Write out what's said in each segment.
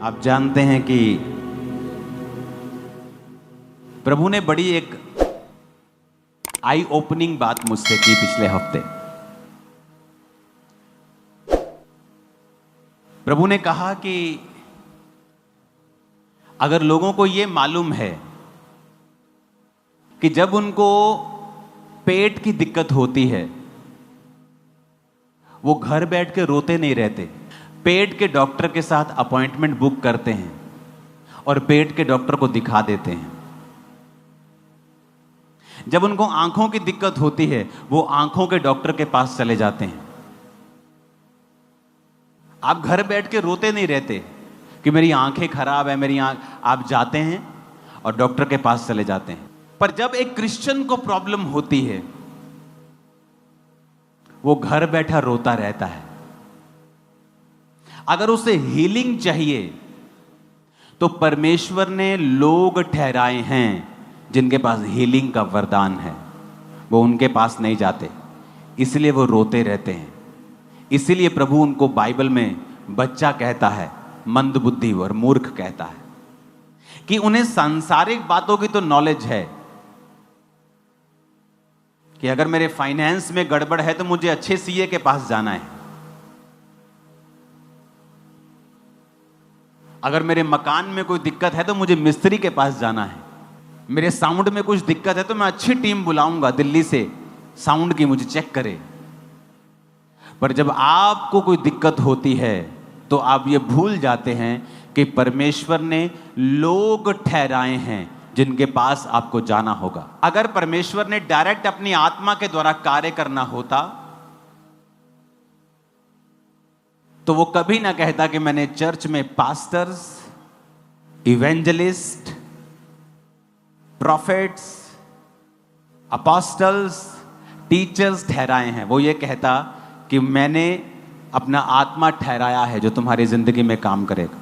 आप जानते हैं कि प्रभु ने बड़ी एक आई ओपनिंग बात मुझसे की पिछले हफ्ते। प्रभु ने कहा कि अगर लोगों को यह मालूम है कि जब उनको पेट की दिक्कत होती है वो घर बैठ के रोते नहीं रहते, पेट के डॉक्टर के साथ अपॉइंटमेंट बुक करते हैं और पेट के डॉक्टर को दिखा देते हैं। जब उनको आंखों की दिक्कत होती है वो आंखों के डॉक्टर के पास चले जाते हैं। आप घर बैठ के रोते नहीं रहते कि मेरी आंखें खराब है, मेरी आंख, आप जाते हैं और डॉक्टर के पास चले जाते हैं। पर जब एक क्रिश्चियन को प्रॉब्लम होती है वो घर बैठा रोता रहता है। अगर उसे हीलिंग चाहिए तो परमेश्वर ने लोग ठहराए हैं जिनके पास हीलिंग का वरदान है, वो उनके पास नहीं जाते, इसलिए वो रोते रहते हैं। इसीलिए प्रभु उनको बाइबल में बच्चा कहता है, मंदबुद्धि और मूर्ख कहता है, कि उन्हें सांसारिक बातों की तो नॉलेज है कि अगर मेरे फाइनेंस में गड़बड़ है तो मुझे अच्छे सीए के पास जाना है, अगर मेरे मकान में कोई दिक्कत है तो मुझे मिस्त्री के पास जाना है, मेरे साउंड में कुछ दिक्कत है तो मैं अच्छी टीम बुलाऊंगा दिल्ली से साउंड की, मुझे चेक करे। पर जब आपको कोई दिक्कत होती है तो आप ये भूल जाते हैं कि परमेश्वर ने लोग ठहराए हैं जिनके पास आपको जाना होगा। अगर परमेश्वर ने डायरेक्ट अपनी आत्मा के द्वारा कार्य करना होता तो वो कभी ना कहता कि मैंने चर्च में pastors, evangelist, profits, apostles, teachers ठहराए हैं। वो ये कहता कि मैंने अपना आत्मा ठहराया है जो तुम्हारी जिंदगी में काम करेगा।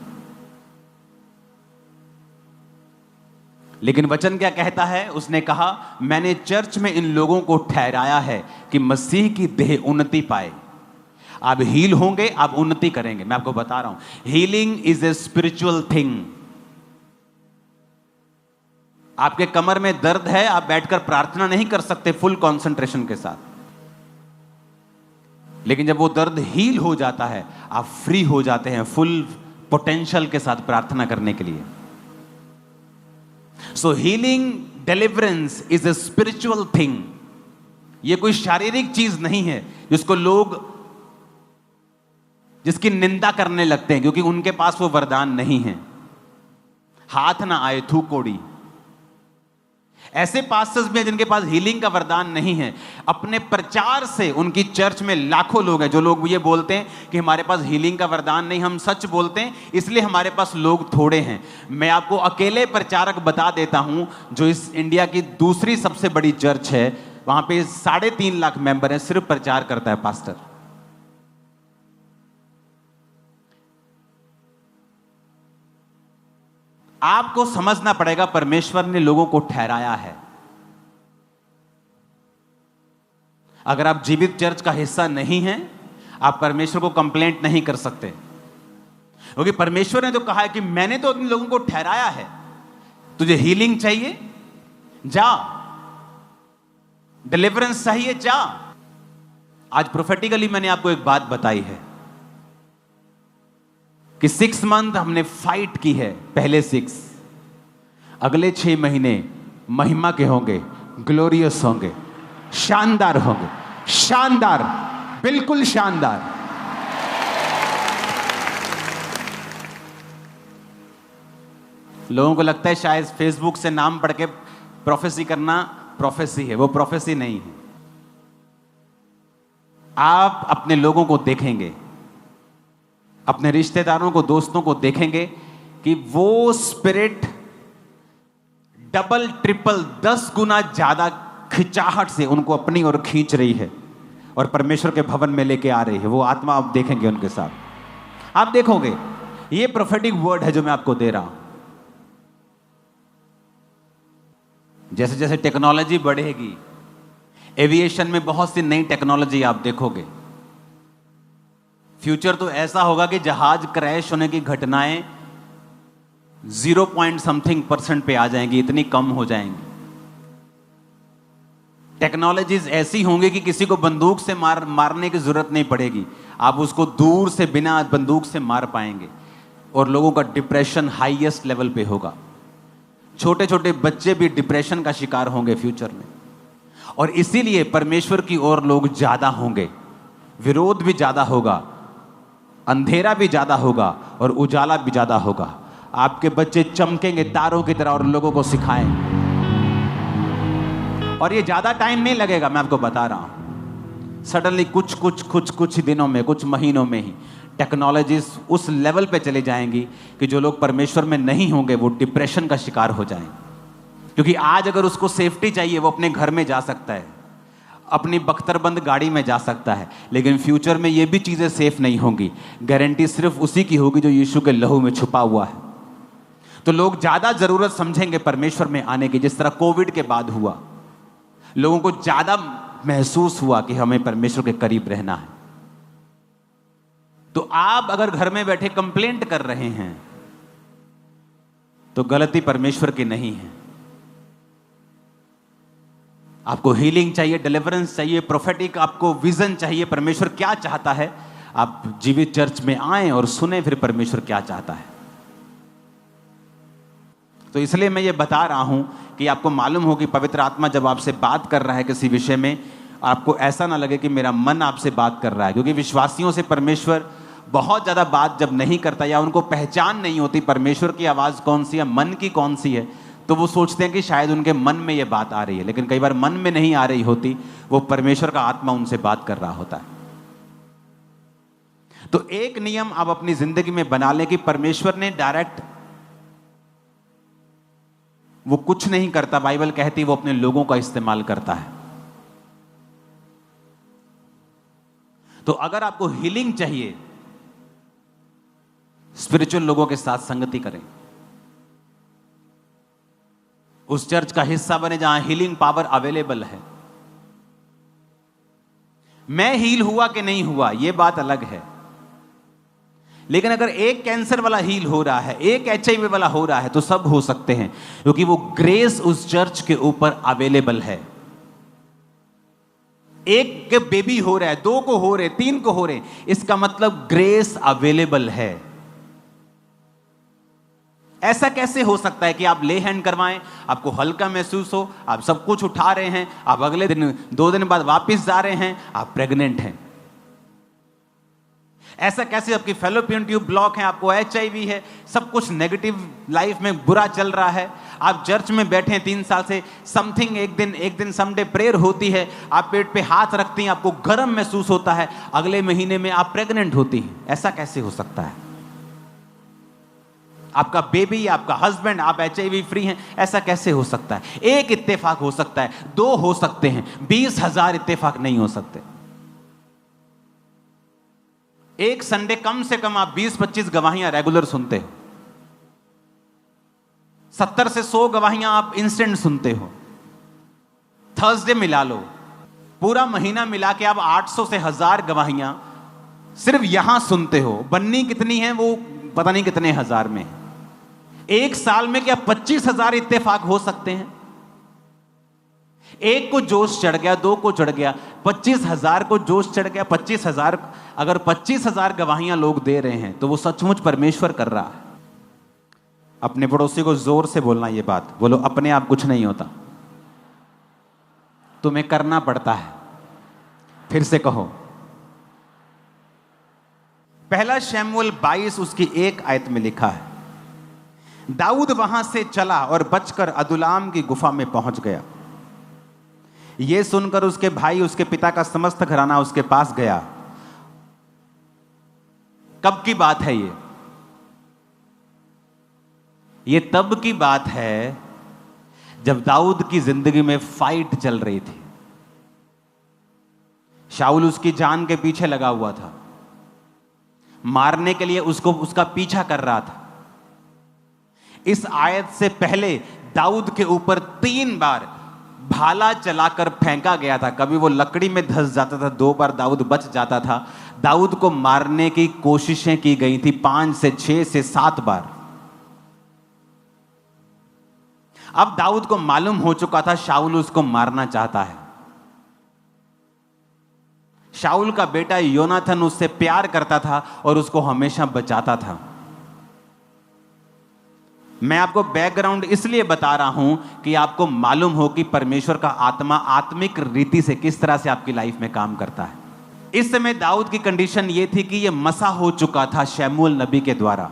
लेकिन वचन क्या कहता है? उसने कहा मैंने चर्च में इन लोगों को ठहराया है कि मसीह की देह उन्नति पाए। आप हील होंगे, आप उन्नति करेंगे। मैं आपको बता रहा हूं, healing is a spiritual thing. आपके कमर में दर्द है, आप बैठकर प्रार्थना नहीं कर सकते फुल कंसंट्रेशन के साथ, लेकिन जब वो दर्द हील हो जाता है आप फ्री हो जाते हैं फुल पोटेंशियल के साथ प्रार्थना करने के लिए। सो healing, deliverance is a spiritual thing. ये कोई शारीरिक चीज नहीं है जिसको लोग, जिसकी निंदा करने लगते हैं क्योंकि उनके पास वो वरदान नहीं है। हाथ ना आए थू कोड़ी। ऐसे पास्टर्स भी हैं जिनके पास हीलिंग का वरदान नहीं है। अपने प्रचार से उनकी चर्च में लाखों लोग हैं जो लोग ये बोलते हैं कि हमारे पास हीलिंग का वरदान नहीं, हम सच बोलते हैं इसलिए हमारे पास लोग थोड़े हैं। मैं आपको अकेले प्रचारक बता देता हूं जो इस इंडिया की दूसरी सबसे बड़ी चर्च है, वहां पे 3.5 लाख मेंबर हैं, सिर्फ प्रचार करता है पास्टर। आपको समझना पड़ेगा परमेश्वर ने लोगों को ठहराया है। अगर आप जीवित चर्च का हिस्सा नहीं हैं, आप परमेश्वर को कंप्लेंट नहीं कर सकते, क्योंकि परमेश्वर ने तो कहा है कि मैंने तो उन लोगों को ठहराया है। तुझे हीलिंग चाहिए, जा। डिलीवरेंस चाहिए, जा। आज प्रोफेटिकली मैंने आपको एक बात बताई है कि 6 मंथ हमने फाइट की है। पहले 6, अगले 6 महीने महिमा के होंगे, ग्लोरियस होंगे, शानदार होंगे। शानदार, बिल्कुल शानदार। लोगों को लगता है शायद फेसबुक से नाम पढ़ के प्रोफेसी करना प्रोफेसी है, वो प्रोफेसी नहीं है। आप अपने लोगों को देखेंगे, अपने रिश्तेदारों को, दोस्तों को देखेंगे कि वो स्पिरिट डबल ट्रिपल 10 गुना ज्यादा खिंचाहट से उनको अपनी ओर खींच रही है और परमेश्वर के भवन में लेके आ रही है। वो आत्मा आप देखेंगे उनके साथ, आप देखोगे। ये प्रोफेटिक वर्ड है जो मैं आपको दे रहा हूं। जैसे जैसे टेक्नोलॉजी बढ़ेगी, एविएशन में बहुत सी नई टेक्नोलॉजी आप देखोगे। फ्यूचर तो ऐसा होगा कि जहाज क्रैश होने की घटनाएं 0 पॉइंट समथिंग % पे आ जाएंगी, इतनी कम हो जाएंगी। टेक्नोलॉजीज ऐसी होंगी कि किसी को बंदूक से मारने की जरूरत नहीं पड़ेगी, आप उसको दूर से बिना बंदूक से मार पाएंगे। और लोगों का डिप्रेशन हाईएस्ट लेवल पे होगा, छोटे छोटे बच्चे भी डिप्रेशन का शिकार होंगे फ्यूचर में। और इसीलिए परमेश्वर की ओर लोग ज्यादा होंगे, विरोध भी ज्यादा होगा, अंधेरा भी ज्यादा होगा और उजाला भी ज्यादा होगा। आपके बच्चे चमकेंगे तारों की तरह और लोगों को सिखाएं। और ये ज्यादा टाइम नहीं लगेगा, मैं आपको बता रहा हूं। सडनली कुछ दिनों में, कुछ महीनों में ही टेक्नोलॉजीज उस लेवल पे चले जाएंगी कि जो लोग परमेश्वर में नहीं होंगे वो डिप्रेशन का शिकार हो जाएंगे। क्योंकि आज अगर उसको सेफ्टी चाहिए वो अपने घर में जा सकता है, अपनी बख्तरबंद गाड़ी में जा सकता है, लेकिन फ्यूचर में ये भी चीजें सेफ नहीं होंगी। गारंटी सिर्फ उसी की होगी जो यीशु के लहू में छुपा हुआ है। तो लोग ज्यादा जरूरत समझेंगे परमेश्वर में आने की, जिस तरह कोविड के बाद हुआ। लोगों को ज्यादा महसूस हुआ कि हमें परमेश्वर के करीब रहना है। तो आप अगर घर में बैठे कंप्लेंट कर रहे हैं तो गलती परमेश्वर की नहीं है। आपको हीलिंग चाहिए, डिलीवरेंस चाहिए, प्रोफेटिक आपको विजन चाहिए, परमेश्वर क्या चाहता है, आप जीवित चर्च में आएं और सुने फिर परमेश्वर क्या चाहता है। तो इसलिए मैं ये बता रहा हूं कि आपको मालूम हो कि पवित्र आत्मा जब आपसे बात कर रहा है किसी विषय में, आपको ऐसा ना लगे कि मेरा मन आपसे बात कर रहा है। क्योंकि विश्वासियों से परमेश्वर बहुत ज्यादा बात जब नहीं करता या उनको पहचान नहीं होती परमेश्वर की आवाज कौन सी है, मन की कौन सी है, तो वो सोचते हैं कि शायद उनके मन में ये बात आ रही है। लेकिन कई बार मन में नहीं आ रही होती, वो परमेश्वर का आत्मा उनसे बात कर रहा होता है। तो एक नियम आप अपनी जिंदगी में बना लें कि परमेश्वर ने डायरेक्ट वो कुछ नहीं करता, बाइबल कहती वो अपने लोगों का इस्तेमाल करता है। तो अगर आपको हीलिंग चाहिए, स्पिरिचुअल लोगों के साथ संगति करें, उस चर्च का हिस्सा बने जहां हीलिंग पावर अवेलेबल है। मैं हील हुआ कि नहीं हुआ ये बात अलग है, लेकिन अगर एक कैंसर वाला हील हो रहा है, एक HIV वाला हो रहा है, तो सब हो सकते हैं, क्योंकि वो ग्रेस उस चर्च के ऊपर अवेलेबल है। एक के बेबी हो रहा है, 2 को हो रहे, 3 को हो रहे, इसका मतलब ग्रेस अवेलेबल है। ऐसा कैसे हो सकता है कि आप ले हैंड करवाएं, आपको हल्का महसूस हो, आप सब कुछ उठा रहे हैं, आप अगले दिन 2 दिन बाद वापस जा रहे हैं, आप प्रेग्नेंट हैं? ऐसा कैसे? आपकी फैलोपियन ट्यूब ब्लॉक है, आपको HIV है, सब कुछ नेगेटिव लाइफ में बुरा चल रहा है, आप चर्च में बैठे हैं 3 साल से, समथिंग एक दिन समडे प्रेयर होती है, आप पेट पे हाथ रखती हैं, आपको गर्म महसूस होता है, अगले महीने में आप प्रेग्नेंट होती हैं। ऐसा कैसे हो सकता है? आपका बेबी, आपका हस्बैंड, आप HIV फ्री हैं, ऐसा कैसे हो सकता है? एक इत्तेफाक हो सकता है, 2 हो सकते हैं, 20,000 इत्तेफाक नहीं हो सकते। एक संडे कम से कम आप 20-25 गवाहियां रेगुलर सुनते हो, 70 से 100 गवाहियां आप इंस्टेंट सुनते हो। थर्सडे मिला लो, पूरा महीना मिला के आप 800 से 1000 गवाहियां सिर्फ यहां सुनते हो। बन्नी कितनी है वो पता नहीं कितने हजार में है। एक साल में क्या 25,000 इत्तेफाक हो सकते हैं? एक को जोश चढ़ गया, 2 को चढ़ गया, 25,000 को जोश चढ़ गया। 25,000, अगर 25,000 गवाहियां लोग दे रहे हैं तो वो सचमुच परमेश्वर कर रहा है। अपने पड़ोसी को जोर से बोलना ये बात, बोलो अपने आप कुछ नहीं होता, तुम्हें करना पड़ता है। फिर से कहो, पहला शमूएल 22 उसकी 1 आयत में लिखा है, दाऊद वहां से चला और बचकर अदुल्लाम की गुफा में पहुंच गया। यह सुनकर उसके भाई, उसके पिता का समस्त घराना उसके पास गया। कब की बात है ये? ये तब की बात है जब दाऊद की जिंदगी में फाइट चल रही थी। शाऊल उसकी जान के पीछे लगा हुआ था, मारने के लिए उसका पीछा कर रहा था। इस आयत से पहले दाऊद के ऊपर 3 बार भाला चलाकर फेंका गया था। कभी वो लकड़ी में धंस जाता था, 2 बार दाऊद बच जाता था। दाऊद को मारने की कोशिशें की गई थी 5 से 6 से 7 बार। अब दाऊद को मालूम हो चुका था शाऊल उसको मारना चाहता है। शाऊल का बेटा योनाथन उससे प्यार करता था और उसको हमेशा बचाता था। मैं आपको बैकग्राउंड इसलिए बता रहा हूं कि आपको मालूम हो कि परमेश्वर का आत्मा आत्मिक रीति से किस तरह से आपकी लाइफ में काम करता है। इस समय दाऊद की कंडीशन यह थी कि यह मसा हो चुका था शमूएल नबी के द्वारा,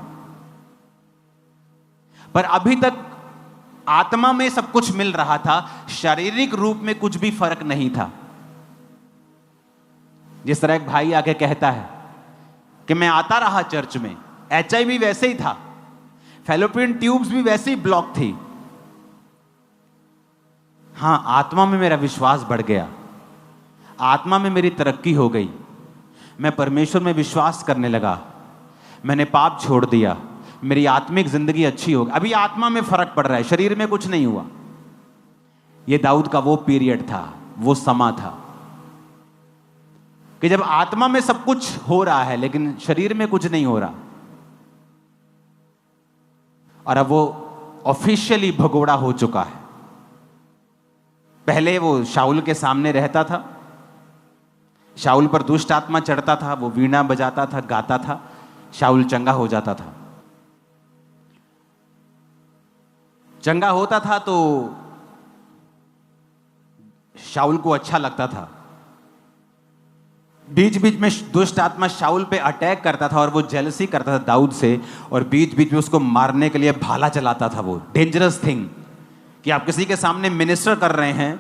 पर अभी तक आत्मा में सब कुछ मिल रहा था, शारीरिक रूप में कुछ भी फर्क नहीं था। जिस तरह एक भाई आके कहता है कि मैं आता रहा चर्च में, HIV वैसे ही था, फैलोपियन ट्यूब्स भी वैसे ही ब्लॉक थी। हां, आत्मा में मेरा विश्वास बढ़ गया, आत्मा में मेरी तरक्की हो गई, मैं परमेश्वर में विश्वास करने लगा, मैंने पाप छोड़ दिया, मेरी आत्मिक जिंदगी अच्छी हो गई। अभी आत्मा में फर्क पड़ रहा है, शरीर में कुछ नहीं हुआ। यह दाऊद का वो पीरियड था, वो समा था कि जब आत्मा में सब कुछ हो रहा है लेकिन शरीर में कुछ नहीं हो रहा। और अब वो ऑफिशियली भगोड़ा हो चुका है। पहले वो शाऊल के सामने रहता था, शाऊल पर दुष्ट आत्मा चढ़ता था, वो वीणा बजाता था, गाता था, शाऊल चंगा हो जाता था। चंगा होता था तो शाऊल को अच्छा लगता था। बीच बीच में दुष्ट आत्मा शाऊल पे अटैक करता था और वो जेलसी करता था दाऊद से, और बीच बीच में उसको मारने के लिए भाला चलाता था। वो डेंजरस थिंग कि आप किसी के सामने मिनिस्टर कर रहे हैं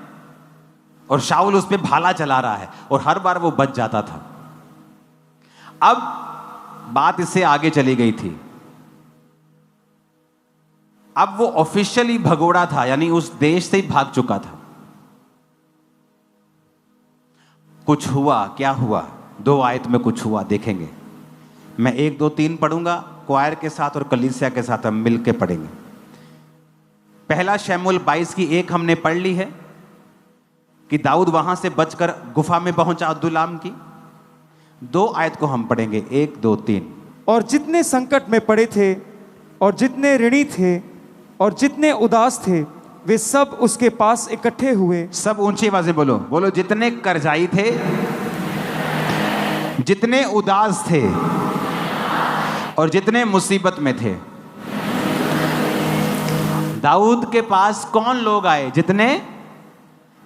और शाऊल उस पे भाला चला रहा है, और हर बार वो बच जाता था। अब बात इससे आगे चली गई थी। अब वो ऑफिशियली भगोड़ा था, यानी उस देश से ही भाग चुका था। कुछ हुआ, क्या हुआ? 2 आयत में कुछ हुआ, देखेंगे। मैं 1, 2, 3 पढ़ूंगा, क्वायर के साथ और कलीसिया के साथ हम मिलके पढ़ेंगे। पहला शमूएल 22 की 1 हमने पढ़ ली है कि दाऊद वहां से बचकर गुफा में पहुंचा अदुल्लाम की। 2 आयत को हम पढ़ेंगे, 1, 2, 3। और जितने संकट में पड़े थे और जितने ऋणी थे और जितने उदास थे, वे सब उसके पास इकट्ठे हुए। सब ऊंची आवाज़ में बोलो, बोलो। जितने कर्जाई थे, जितने उदास थे और जितने मुसीबत में थे, दाऊद के पास कौन लोग आए? जितने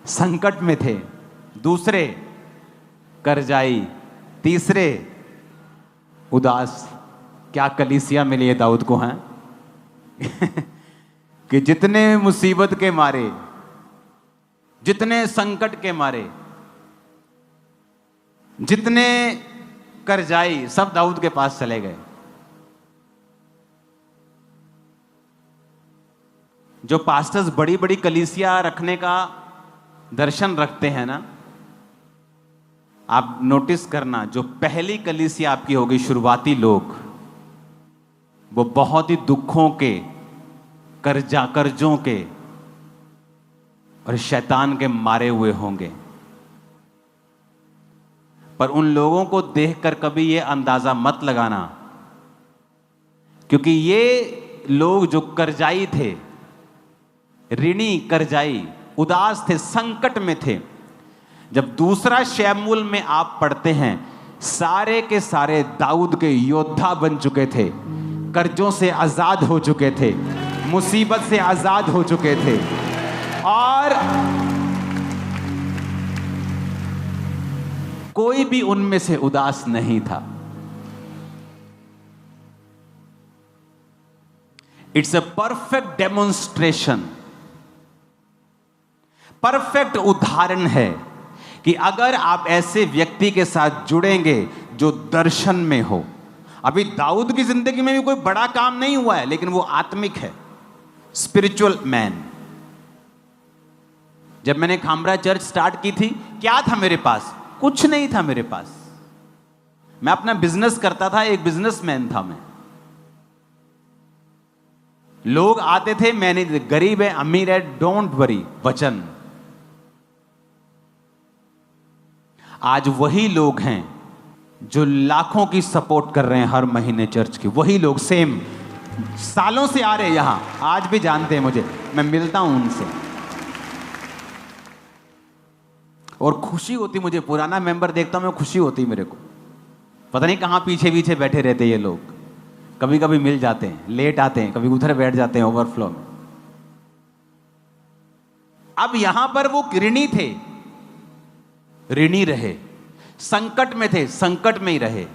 संकट में थे, दूसरे कर्जाई, तीसरे उदास। क्या कलीसिया मिली है दाऊद को, हैं? कि जितने मुसीबत के मारे, जितने संकट के मारे, जितने कर्जाई, सब दाऊद के पास चले गए। जो पास्टर्स बड़ी बड़ी कलीसिया रखने का दर्शन रखते हैं ना, आप नोटिस करना, जो पहली कलीसिया आपकी होगी, शुरुआती लोग, वो बहुत ही दुखों के, कर्जों के और शैतान के मारे हुए होंगे। पर उन लोगों को देखकर कभी ये अंदाजा मत लगाना, क्योंकि ये लोग जो कर्जाई थे, ऋणी कर्जाई, उदास थे, संकट में थे, जब दूसरा शमूएल में आप पढ़ते हैं, सारे के सारे दाऊद के योद्धा बन चुके थे, कर्जों से आजाद हो चुके थे, मुसीबत से आजाद हो चुके थे, और कोई भी उनमें से उदास नहीं था। It's a perfect demonstration, perfect उदाहरण है कि अगर आप ऐसे व्यक्ति के साथ जुड़ेंगे जो दर्शन में हो। अभी दाऊद की जिंदगी में भी कोई बड़ा काम नहीं हुआ है, लेकिन वो आत्मिक है, स्पिरिचुअल मैन। जब मैंने खामरा चर्च स्टार्ट की थी, क्या था मेरे पास? कुछ नहीं था मेरे पास। मैं अपना बिजनेस करता था, एक बिजनेसमैन था मैं। लोग आते थे, मैंने गरीब है, अमीर है, डोंट वरी, वचन। आज वही लोग हैं जो लाखों की सपोर्ट कर रहे हैं हर महीने चर्च की, वही लोग, सेम सालों से आ रहे यहां, आज भी जानते हैं मुझे, मैं मिलता हूं उनसे और खुशी होती मुझे। पुराना मेंबर देखता हूं मैं, खुशी होती मेरे को। पता नहीं कहां पीछे पीछे बैठे रहते ये लोग, कभी कभी मिल जाते हैं, लेट आते हैं, कभी उधर बैठ जाते हैं ओवरफ्लो में। अब यहां पर वो ऋणी थे, ऋणी रहे, संकट में थे, संकट में ही रहे,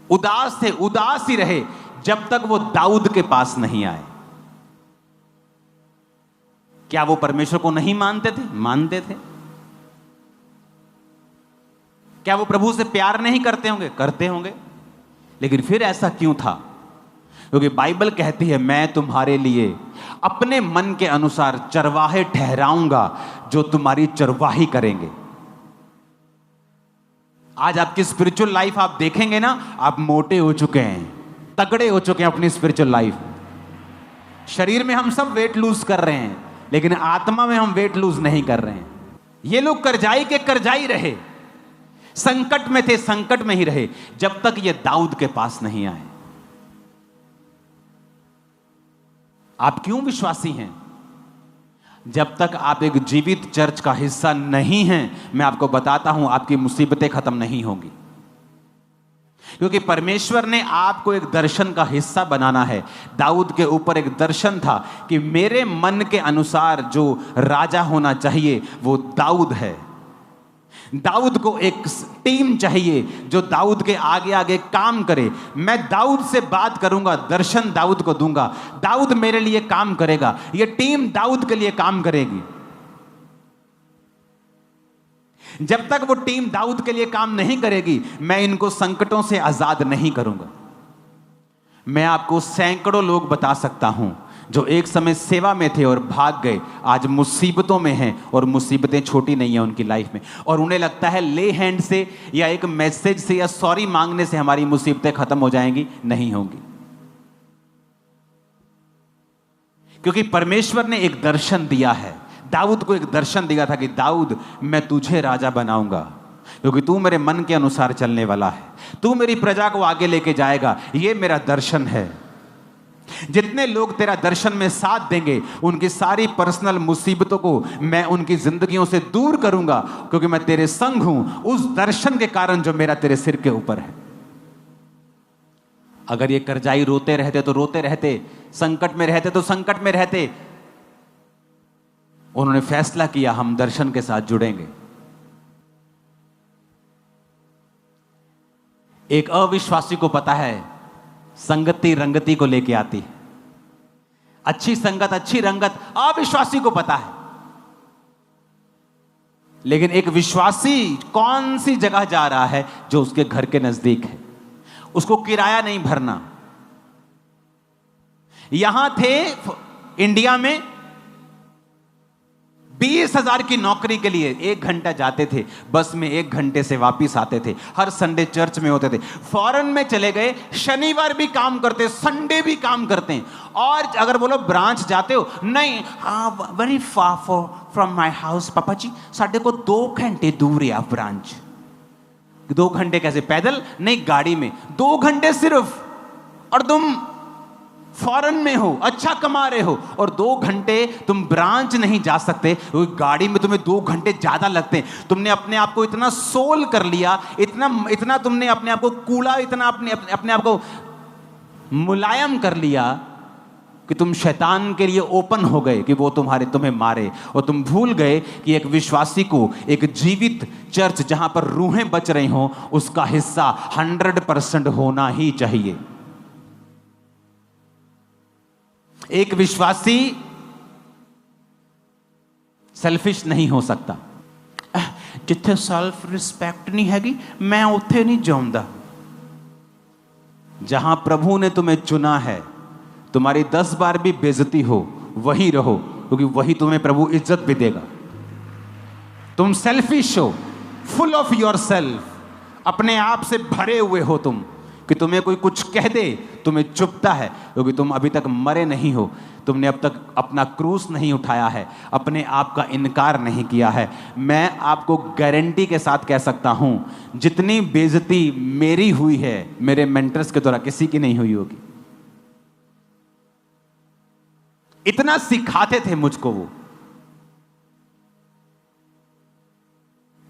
उदास थे, उदास ही रहे, जब तक वो दाऊद के पास नहीं आए। क्या वो परमेश्वर को नहीं मानते थे? मानते थे। क्या वो प्रभु से प्यार नहीं करते होंगे? करते होंगे। लेकिन फिर ऐसा क्यों था? क्योंकि बाइबल कहती है, मैं तुम्हारे लिए अपने मन के अनुसार चरवाहे ठहराऊंगा जो तुम्हारी चरवाही करेंगे। आज आपकी स्पिरिचुअल लाइफ आप देखेंगे ना, आप मोटे हो चुके हैं, तगड़े हो चुके हैं अपनी स्पिरिचुअल लाइफ। शरीर में हम सब वेट लूज कर रहे हैं, लेकिन आत्मा में हम वेट लूज नहीं कर रहे हैं। ये लोग करजाई के करजाई रहे, संकट में थे, संकट में ही रहे, जब तक ये दाऊद के पास नहीं आए। आप क्यों विश्वासी हैं? जब तक आप एक जीवित चर्च का हिस्सा नहीं हैं, मैं आपको बताता हूं, आपकी मुसीबतें खत्म नहीं होंगी। क्योंकि परमेश्वर ने आपको एक दर्शन का हिस्सा बनाना है। दाऊद के ऊपर एक दर्शन था कि मेरे मन के अनुसार जो राजा होना चाहिए वो दाऊद है। दाऊद को एक टीम चाहिए जो दाऊद के आगे आगे काम करे। मैं दाऊद से बात करूंगा, दर्शन दाऊद को दूंगा, दाऊद मेरे लिए काम करेगा, यह टीम दाऊद के लिए काम करेगी। जब तक वो टीम दाऊद के लिए काम नहीं करेगी, मैं इनको संकटों से आजाद नहीं करूंगा। मैं आपको सैकड़ों लोग बता सकता हूं जो एक समय सेवा में थे और भाग गए, आज मुसीबतों में हैं, और मुसीबतें छोटी नहीं है उनकी लाइफ में, और उन्हें लगता है ले हैंड से या एक मैसेज से या सॉरी मांगने से हमारी मुसीबतें खत्म हो जाएंगी। नहीं होंगी। क्योंकि परमेश्वर ने एक दर्शन दिया है, दाऊद को एक दर्शन दिया था कि दाऊद, मैं तुझे राजा बनाऊंगा क्योंकि तू मेरे मन के अनुसार चलने वाला है, तू मेरी प्रजा को आगे लेके जाएगा। ये मेरा दर्शन है। जितने लोग तेरा दर्शन में साथ देंगे, उनकी सारी पर्सनल मुसीबतों को मैं उनकी जिंदगियों से दूर करूंगा, क्योंकि मैं तेरे संग हूं उस दर्शन के कारण जो मेरा तेरे सिर के ऊपर है। अगर ये करजाई रोते रहते तो रोते रहते, संकट में रहते तो संकट में रहते। उन्होंने फैसला किया, हम दर्शन के साथ जुड़ेंगे। एक अविश्वासी को पता है संगति रंगति को लेके आती है। अच्छी संगत, अच्छी रंगत अविश्वासी को पता है। लेकिन एक विश्वासी कौन सी जगह जा रहा है जो उसके घर के नजदीक है, उसको किराया नहीं भरना। यहां थे इंडिया में 20,000 की नौकरी के लिए 1 घंटा जाते थे, बस में 1 घंटे से वापिस आते थे, हर संडे चर्च में होते थे। फॉरेन में चले गए, शनिवार भी काम करते, संडे भी काम करते हैं। और अगर बोलो ब्रांच जाते हो, नहीं, very far from my house पापा जी, साढ़े को 2 घंटे दूर है ब्रांच। 2 घंटे कैसे? पैदल नहीं, गाड़ी में 2 घंटे सिर्फ। और तुम फॉरेन में हो, अच्छा कमा रहे हो, और 2 घंटे तुम ब्रांच नहीं जा सकते, गाड़ी में तुम्हें 2 घंटे ज्यादा लगते हैं। तुमने अपने आप को इतना सोल कर लिया, इतना तुमने अपने आप को कूड़ा, इतना अपने आप को मुलायम कर लिया कि तुम शैतान के लिए ओपन हो गए कि वो तुम्हें मारे। और तुम भूल गए कि एक विश्वासी को एक जीवित चर्च जहां पर रूहें बच रही हो, उसका हिस्सा 100% होना ही चाहिए। एक विश्वासी सेल्फिश नहीं हो सकता। जिथे सेल्फ रिस्पेक्ट नहीं हैगी, मैं उथे नहीं जाऊंगा। जहां प्रभु ने तुम्हें चुना है, तुम्हारी 10 बार भी बेइज्जती हो, वही रहो, क्योंकि वही तुम्हें प्रभु इज्जत भी देगा। तुम सेल्फिश हो, फुल ऑफ योर सेल्फ, अपने आप से भरे हुए हो तुम, कि तुम्हें कोई कुछ कह दे तुम्हें चुभता है, क्योंकि तुम अभी तक मरे नहीं हो, तुमने अब तक अपना क्रूस नहीं उठाया है, अपने आप का इनकार नहीं किया है। मैं आपको गारंटी के साथ कह सकता हूं, जितनी बेइज्जती मेरी हुई है, मेरे मेंटर्स के द्वारा किसी की नहीं हुई होगी। इतना सिखाते थे मुझको वो।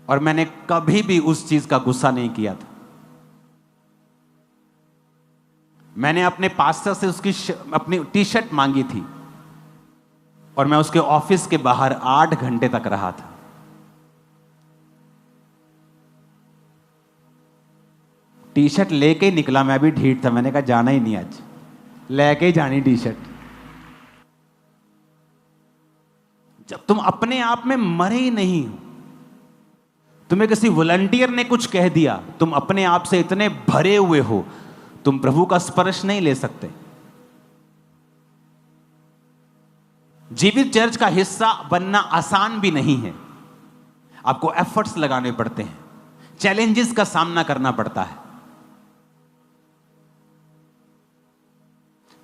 और मैंने कभी भी उस चीज का गुस्सा नहीं किया था। मैंने अपने पास्टर से उसकी अपनी टी शर्ट मांगी थी और मैं उसके ऑफिस के बाहर 8 घंटे तक रहा था। टी शर्ट लेके ही निकला, मैं भी ढीठ था, मैंने कहा जाना ही नहीं, आज लेके ही जानी टी शर्ट। जब तुम अपने आप में मरे ही नहीं हो, तुम्हें किसी वॉलंटियर ने कुछ कह दिया, तुम अपने आप से इतने भरे हुए हो, तुम प्रभु का स्पर्श नहीं ले सकते। जीवित चर्च का हिस्सा बनना आसान भी नहीं है। आपको एफर्ट्स लगाने पड़ते हैं, चैलेंजेस का सामना करना पड़ता है।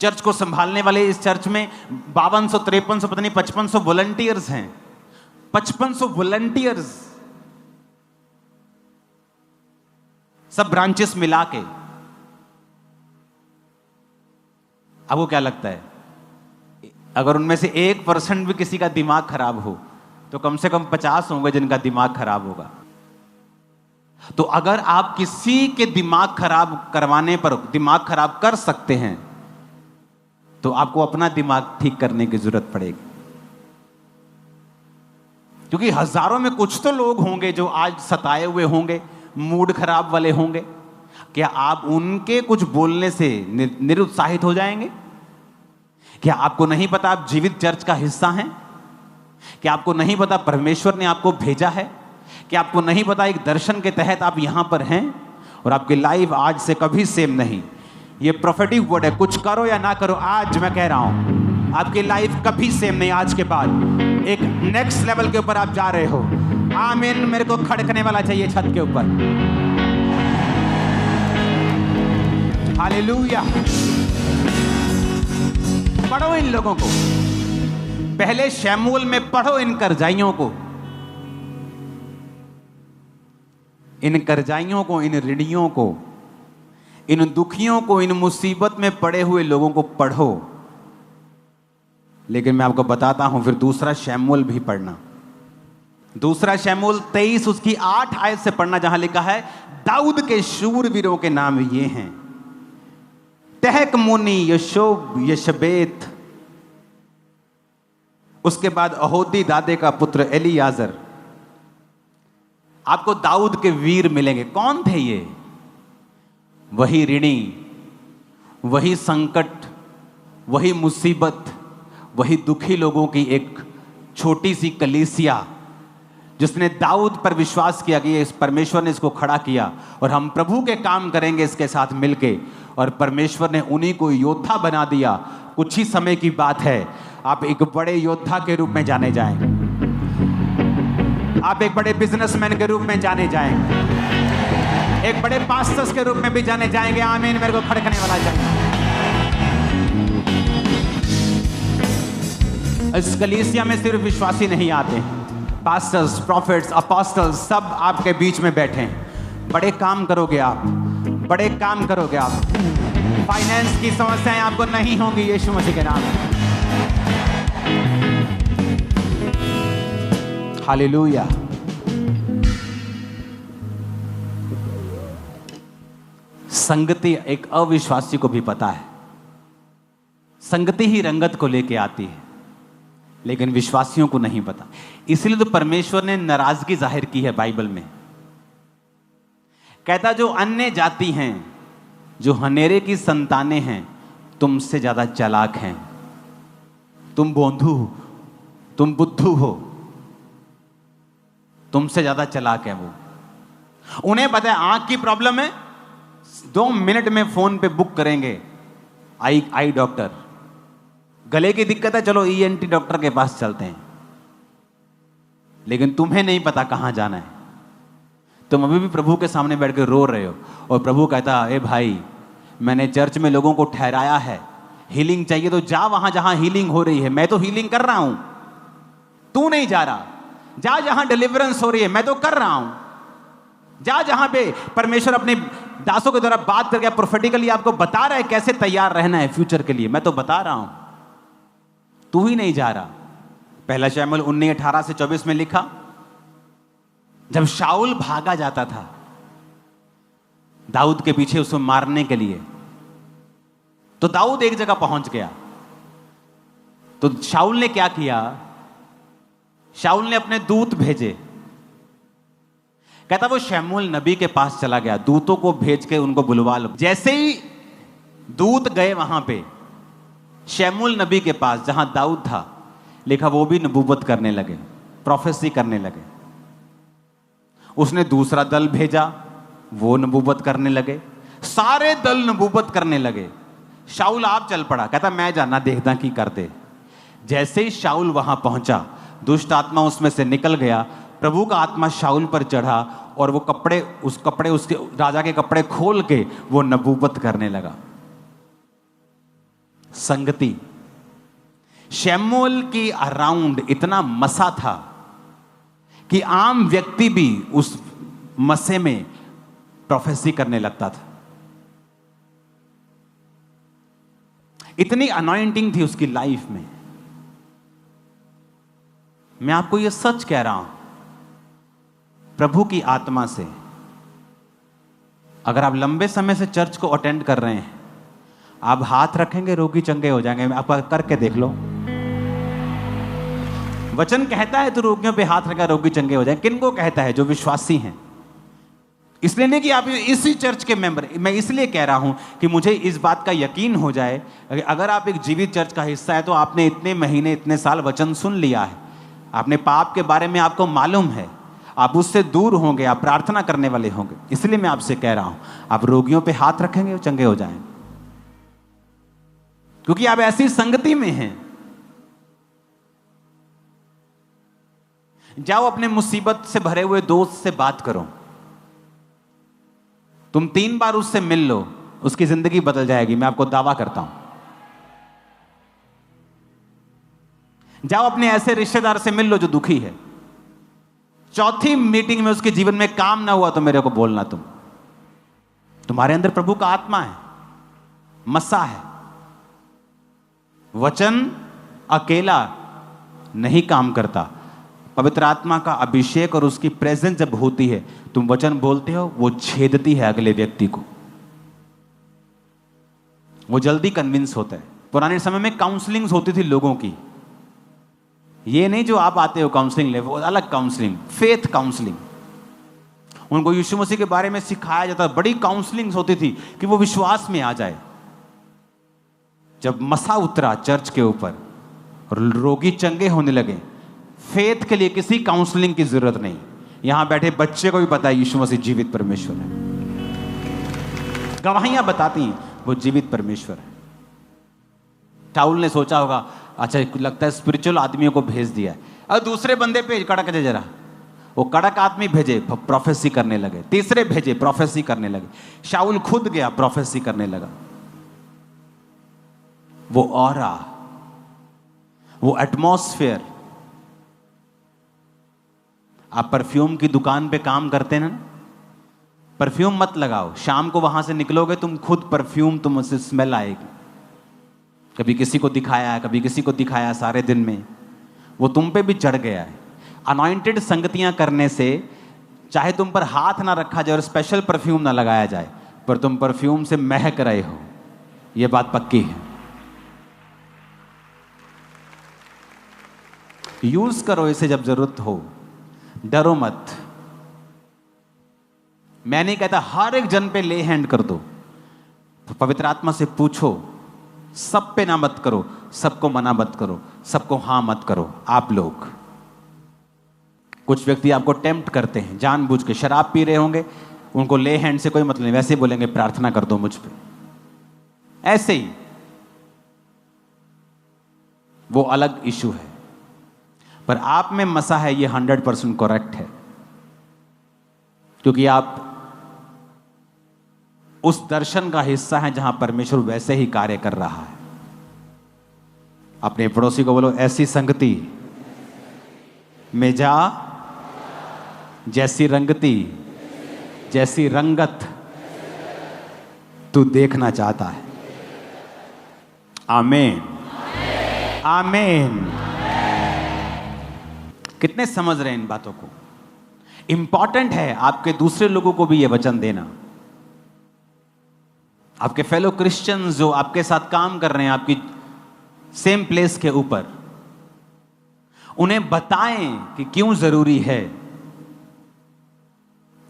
चर्च को संभालने वाले इस चर्च में 5200, 5300, पता नहीं 5500 वॉलंटियर्स हैं। 5500 वॉलंटियर्स, सब ब्रांचेस मिला के। आपको क्या लगता है, अगर उनमें से 1% भी किसी का दिमाग खराब हो तो कम से कम 50 होंगे जिनका दिमाग खराब होगा। तो अगर आप किसी के दिमाग खराब करवाने पर दिमाग खराब कर सकते हैं तो आपको अपना दिमाग ठीक करने की जरूरत पड़ेगी। क्योंकि हजारों में कुछ तो लोग होंगे जो आज सताए हुए होंगे, मूड खराब वाले होंगे। क्या आप उनके कुछ बोलने से निरुत्साहित हो जाएंगे? क्या आपको नहीं पता आप जीवित चर्च का हिस्सा हैं? क्या आपको नहीं पता परमेश्वर ने आपको भेजा है? क्या आपको नहीं पता एक दर्शन के तहत आप यहां पर हैं और आपकी लाइफ आज से कभी सेम नहीं? ये प्रोफेटिक वर्ड है, कुछ करो या ना करो, आज मैं कह रहा हूं आपकी लाइफ कभी सेम नहीं। आज के बाद एक नेक्स्ट लेवल के ऊपर आप जा रहे हो। आमीन। मेरे को खड़कने वाला चाहिए छत के ऊपर। हालेलुया। पढ़ो इन लोगों को, पहले शमूएल में पढ़ो इन करजाइयों को, इन करजाइयों को, इन ऋणियों को, इन दुखियों को, इन मुसीबत में पड़े हुए लोगों को पढ़ो। लेकिन मैं आपको बताता हूं, फिर दूसरा शमूएल भी पढ़ना। दूसरा शमूएल 23 उसकी 8 आयत से पढ़ना, जहां लिखा है दाऊद के शूरवीरों के नाम ये हैं, तहकमोनी, यशोब, यशबेत, उसके बाद अहोदी दादे का पुत्र एलियाजर। आपको दाऊद के वीर मिलेंगे। कौन थे ये? वही ऋणी, वही संकट, वही मुसीबत, वही दुखी लोगों की एक छोटी सी कलीसिया जिसने दाऊद पर विश्वास किया कि इस परमेश्वर ने इसको खड़ा किया और हम प्रभु के काम करेंगे इसके साथ मिलके, और परमेश्वर ने उन्हीं को योद्धा बना दिया। कुछ ही समय की बात है, आप एक बड़े योद्धा के रूप में जाने जाएंगे, आप एक बड़े बिजनेसमैन के रूप में जाने जाएंगे, एक बड़े पास्टर्स के रूप में भी जाने जाएंगे। आमीन। मेरे को खड़कने वाला चाहिए। इस कलीसिया में सिर्फ विश्वासी नहीं आते हैं, पास्टर्स, प्रॉफिट्स, अपोस्टल्स सब आपके बीच में बैठे हैं। बड़े काम करोगे आप, बड़े काम करोगे आप। फाइनेंस की समस्याएं आपको नहीं होंगी यीशु मसीह के नाम में। हालेलुया। संगति एक अविश्वासी को भी पता है, संगति ही रंगत को लेके आती है, लेकिन विश्वासियों को नहीं पता। इसलिए तो परमेश्वर ने नाराजगी जाहिर की है बाइबल में। कहता जो अन्य जाति हैं, जो हनेरे की संतानें हैं, तुमसे ज्यादा चालाक हैं, तुम बोंधू हो, तुम बुद्धू हो, तुमसे ज्यादा चालाक है वो। उन्हें पता है आंख की प्रॉब्लम है, 2 मिनट में फोन पे बुक करेंगे आई डॉक्टर। गले की दिक्कत है, चलो ENT डॉक्टर के पास चलते हैं। लेकिन तुम्हें नहीं पता कहां जाना है, तुम अभी भी प्रभु के सामने बैठ के रो रहे हो और प्रभु कहता है, ए भाई, मैंने चर्च में लोगों को ठहराया है, हीलिंग चाहिए तो जा वहां जहां हीलिंग हो रही है। मैं तो हीलिंग कर रहा हूं, तू नहीं जा रहा। जा जहां डिलीवरेंस हो रही है, मैं तो कर रहा हूं। जा जहां पे परमेश्वर अपने दासों के द्वारा बात करके प्रोफेटिकली आपको बता रहा है कैसे तैयार रहना है फ्यूचर के लिए, मैं तो बता रहा हूं। तू ही नहीं जा रहा। पहला शमूएल 19:18 से 24 में लिखा, जब शाऊल भागा जाता था दाऊद के पीछे उसको मारने के लिए, तो दाऊद एक जगह पहुंच गया। तो शाऊल ने क्या किया? शाऊल ने अपने दूत भेजे। कहता वो शमूएल नबी के पास चला गया, दूतों को भेज के उनको बुलवा लो। जैसे ही दूत गए वहां पे शमूएल नबी के पास जहां दाऊद था, लिखा वो भी नबूवत करने लगे, प्रोफेसी करने लगे। उसने दूसरा दल भेजा, वो नबूवत करने लगे, सारे दल नबूवत करने लगे। शाऊल आप चल पड़ा, कहता मैं जाना देखदा की करते। जैसे ही शाऊल वहां पहुंचा, दुष्ट आत्मा उसमें से निकल गया, प्रभु का आत्मा शाऊल पर चढ़ा और वो कपड़े उसके राजा के कपड़े खोल के वो नबूवत करने लगा। संगति शमूएल की अराउंड इतना मसा था कि आम व्यक्ति भी उस मसे में प्रोफेसी करने लगता था। इतनी अनॉइंटिंग थी उसकी लाइफ में। मैं आपको यह सच कह रहा हूं, प्रभु की आत्मा से अगर आप लंबे समय से चर्च को अटेंड कर रहे हैं, आप हाथ रखेंगे रोगी चंगे हो जाएंगे। आप करके देख लो, वचन कहता है तो रोगियों पे हाथ रखा रोगी चंगे हो जाएंगे। किनको कहता है? जो विश्वासी हैं। इसलिए नहीं कि आप इसी चर्च के मेंबर, मैं इसलिए कह रहा हूं कि मुझे इस बात का यकीन हो जाए, अगर आप एक जीवित चर्च का हिस्सा है तो आपने इतने महीने इतने साल वचन सुन लिया है, आपने पाप के बारे में आपको मालूम है, आप उससे दूर होंगे, आप प्रार्थना करने वाले होंगे। इसलिए मैं आपसे कह रहा हूं, आप रोगियों पे हाथ रखेंगे वो चंगे हो जाएंगे, क्योंकि आप ऐसी संगति में हैं। जाओ अपने मुसीबत से भरे हुए दोस्त से बात करो, तुम 3 बार उससे मिल लो, उसकी जिंदगी बदल जाएगी, मैं आपको दावा करता हूं। जाओ अपने ऐसे रिश्तेदार से मिल लो जो दुखी है, चौथी मीटिंग में उसके जीवन में काम ना हुआ तो मेरे को बोलना। तुम्हारे अंदर प्रभु का आत्मा है, मसा है। वचन अकेला नहीं काम करता, पवित्र आत्मा का अभिषेक और उसकी प्रेजेंस जब होती है, तुम वचन बोलते हो, वो छेदती है अगले व्यक्ति को, वो जल्दी कन्विंस होता है। पुराने समय में काउंसलिंग्स होती थी लोगों की, ये नहीं जो आप आते हो काउंसलिंग ले, वो अलग काउंसलिंग, फेथ काउंसलिंग। उनको यीशु मसीह के बारे में सिखाया जाता, बड़ी काउंसलिंग्स होती थी कि वो विश्वास में आ जाए। जब मसा उतरा चर्च के ऊपर और रोगी चंगे होने लगे, फेथ के लिए किसी काउंसलिंग की जरूरत नहीं। यहां बैठे बच्चे को भी पता है यीशु मसीह जीवित परमेश्वर है, गवाहियां बताती हैं वो जीवित परमेश्वर है। शाऊल ने सोचा होगा, अच्छा लगता है स्पिरिचुअल आदमियों को भेज दिया है, और दूसरे बंदे भेज, कड़क दे जरा। वो कड़क आदमी भेजे, प्रोफेसी करने लगे। तीसरे भेजे, प्रोफेसी करने लगे। शाऊल खुद गया, प्रोफेसी करने लगा। वो ऑरा, वो एटमॉस्फेयर। आप परफ्यूम की दुकान पे काम करते हैं ना, परफ्यूम मत लगाओ, शाम को वहां से निकलोगे तुम खुद परफ्यूम, तुमसे स्मेल आएगी। कभी किसी को दिखाया है, कभी किसी को दिखाया, सारे दिन में वो तुम पे भी चढ़ गया है। अनॉइंटेड संगतियां करने से चाहे तुम पर हाथ ना रखा जाए और स्पेशल परफ्यूम ना लगाया जाए, पर तुम परफ्यूम से महक रहे हो, यह बात पक्की है। यूज करो इसे जब जरूरत हो, डरो मत। मैं नहीं कहता हर एक जन पे ले हैंड कर दो, पवित्र आत्मा से पूछो, सब पे ना मत करो, सबको मना मत करो, सबको हां मत करो। आप लोग, कुछ व्यक्ति आपको टेम्प्ट करते हैं जानबूझ के, शराब पी रहे होंगे, उनको ले हैंड से कोई मतलब नहीं, वैसे ही बोलेंगे प्रार्थना कर दो मुझ पे, ऐसे ही, वो अलग इशू है। पर आप में मसा है, ये 100% करेक्ट है, क्योंकि आप उस दर्शन का हिस्सा है जहां परमेश्वर वैसे ही कार्य कर रहा है। अपने पड़ोसी को बोलो, ऐसी संगति में जा जैसी रंगती, जैसी रंगत तू देखना चाहता है। आमीन। आमीन। कितने समझ रहे हैं इन बातों को? इंपॉर्टेंट है आपके दूसरे लोगों को भी यह वचन देना। आपके फेलो क्रिश्चियंस जो आपके साथ काम कर रहे हैं आपकी सेम प्लेस के ऊपर, उन्हें बताएं कि क्यों जरूरी है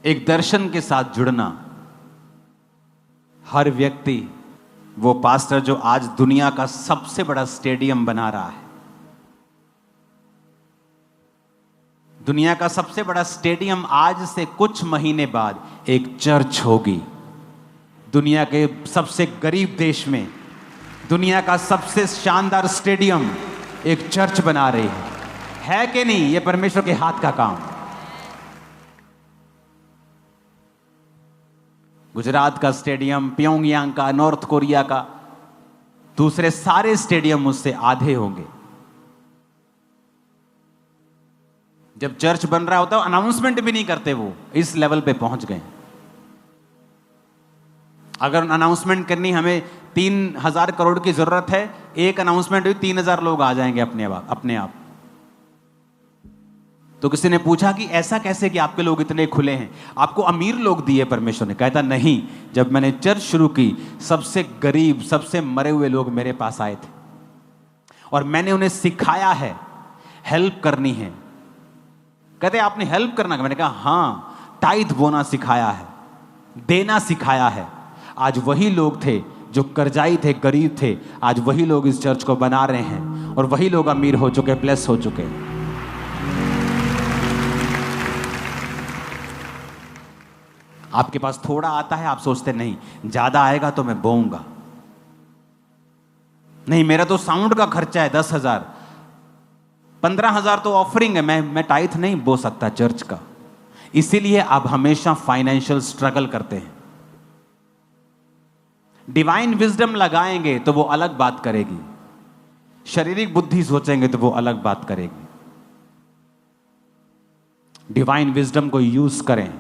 एक दर्शन के साथ जुड़ना। हर व्यक्ति, वो पास्टर जो आज दुनिया का सबसे बड़ा स्टेडियम बना रहा है, दुनिया का सबसे बड़ा स्टेडियम आज से कुछ महीने बाद एक चर्च होगी। दुनिया के सबसे गरीब देश में दुनिया का सबसे शानदार स्टेडियम एक चर्च बना रही है कि नहीं? यह परमेश्वर के हाथ का काम। गुजरात का स्टेडियम, प्योंगयांग का, नॉर्थ कोरिया का, दूसरे सारे स्टेडियम उससे आधे होंगे। जब चर्च बन रहा होता है अनाउंसमेंट भी नहीं करते, वो इस लेवल पे पहुंच गए। अगर अनाउंसमेंट करनी हमें 3000 करोड़ की जरूरत है, एक अनाउंसमेंट हुई 3000 लोग आ जाएंगे अपने आप। तो किसी ने पूछा कि ऐसा कैसे कि आपके लोग इतने खुले हैं? आपको अमीर लोग दिए परमेश्वर ने? कहता नहीं, जब मैंने चर्च शुरू की सबसे गरीब, सबसे मरे हुए लोग मेरे पास आए थे और मैंने उन्हें सिखाया है हेल्प करनी है। कहते आपने हेल्प करना? मैंने कहा हाँ, टाइथ बोना सिखाया है, देना सिखाया है। आज वही लोग थे जो कर्जाई थे, गरीब थे, आज वही लोग इस चर्च को बना रहे हैं और वही लोग अमीर हो चुके, ब्लेस हो चुके। आपके पास थोड़ा आता है, आप सोचते नहीं ज्यादा आएगा तो मैं बोऊंगा। नहीं, मेरा तो साउंड का खर्चा है 10,000, 15,000 तो ऑफरिंग है, मैं टाइथ नहीं बो सकता चर्च का। इसीलिए आप हमेशा फाइनेंशियल स्ट्रगल करते हैं। डिवाइन विजडम लगाएंगे तो वो अलग बात करेगी, शारीरिक बुद्धि सोचेंगे तो वो अलग बात करेगी। डिवाइन विजडम को यूज करें।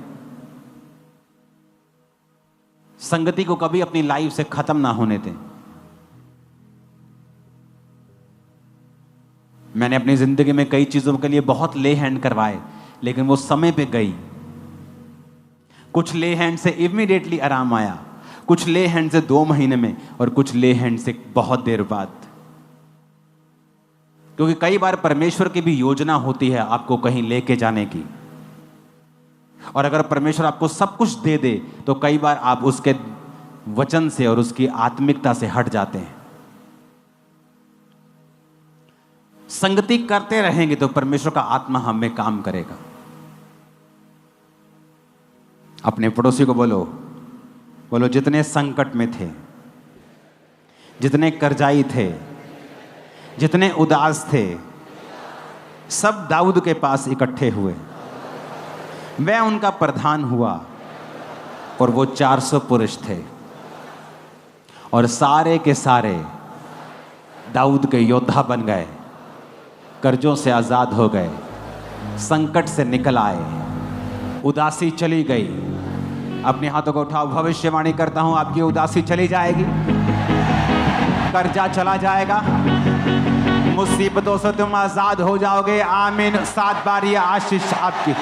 संगति को कभी अपनी लाइफ से खत्म ना होने दें। मैंने अपनी जिंदगी में कई चीजों के लिए बहुत ले हैंड करवाए, लेकिन वो समय पे गई। कुछ ले हैंड से इमीडिएटली आराम आया, कुछ ले हैंड से 2 महीने में, और कुछ ले हैंड से बहुत देर बाद। क्योंकि कई बार परमेश्वर की भी योजना होती है आपको कहीं लेके जाने की, और अगर परमेश्वर आपको सब कुछ दे दे तो कई बार आप उसके वचन से और उसकी आत्मिकता से हट जाते हैं। संगति करते रहेंगे तो परमेश्वर का आत्मा हम में काम करेगा। अपने पड़ोसी को बोलो, जितने संकट में थे, जितने कर्जाई थे, जितने उदास थे, सब दाऊद के पास इकट्ठे हुए। वह उनका प्रधान हुआ और वो 400 पुरुष थे, और सारे के सारे दाऊद के योद्धा बन गए, कर्जों से आजाद हो गए, संकट से निकल आए, उदासी चली गई। अपने हाथों को उठाओ, भविष्यवाणी करता हूं आपकी उदासी चली जाएगी, कर्जा चला जाएगा, मुसीबतों से तुम आजाद हो जाओगे। आमीन। 7 बार ये आशीष आपकी